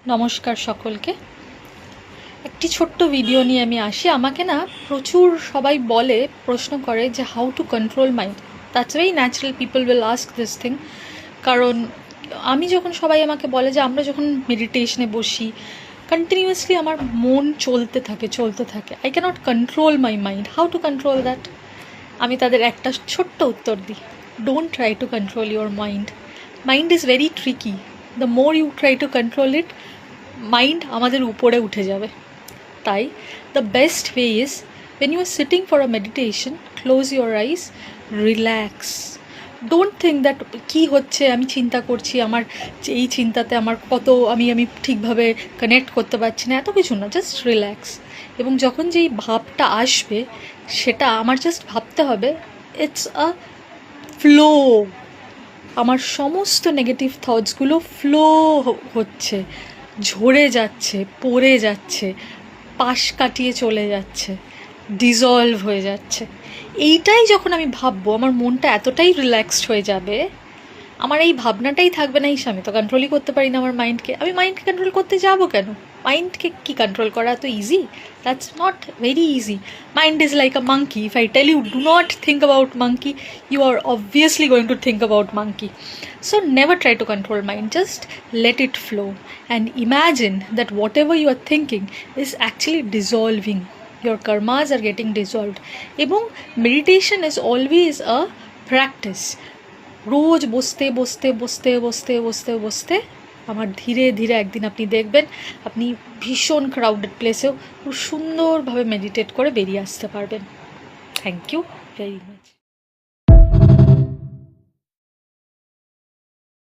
নমস্কার সকলকে। একটি ছোট্ট ভিডিও নিয়ে আমি আসি। আমাকে না প্রচুর সবাই বলে, প্রশ্ন করে যে how to control mind. That's very natural, people will ask this thing. কারণ আমি যখন সবাই আমাকে বলে যে আমরা যখন মেডিটেশনে বসি, কন্টিনিউয়াসলি আমার মন চলতে থাকে। I can't control my mind, how to control that? আমি তাদের একটা ছোট্ট উত্তর দিই, don't try to control your mind. Mind is very tricky. The more you try to control it, mind আমাদের উপরে উঠে যাবে। তাই the best way is, when you are sitting for a meditation, close your eyes, relax. Don't think that কী হচ্ছে, আমি চিন্তা করছি, আমার এই চিন্তাতে আমার কত আমি ঠিকভাবে কানেক্ট করতে পারছি না, এত কিছু না, জাস্ট রিল্যাক্স। এবং যখন যেই ভাবটা আসবে সেটা আমার জাস্ট ভাবতে হবে ইটস আ ফ্লো। আমার সমস্ত নেগেটিভ থটসগুলো ফ্লো হচ্ছে, ঝরে যাচ্ছে, পড়ে যাচ্ছে, পাশ কাটিয়ে চলে যাচ্ছে, ডিজলভ হয়ে যাচ্ছে। এইটাই যখন আমি ভাববো, আমার মনটা এতটাই রিল্যাক্সড হয়ে যাবে, আমার এই ভাবনাটাই থাকবে না, আমি তো কন্ট্রোলই করতে পারি না আমার মাইন্ডকে। আমি মাইন্ডকে কন্ট্রোল করতে যাবো কেন? মাইন্ডকে কি কন্ট্রোল করা এত easy? That's not very easy. Mind is like a monkey. If I tell you do not think about monkey, you are obviously going to think about monkey. So never try to control mind, just let it flow and imagine that whatever you are thinking is actually dissolving. Your karmas are getting dissolved. এবং meditation is always a practice. রোজ বসতে আমার ধীরে ধীরে একদিন আপনি দেখবেন আপনি ভীষণ ক্রাউডেড প্লেসেও খুব সুন্দরভাবে মেডিটেট করে বেরিয়ে আসতে পারবেন। Thank you very much.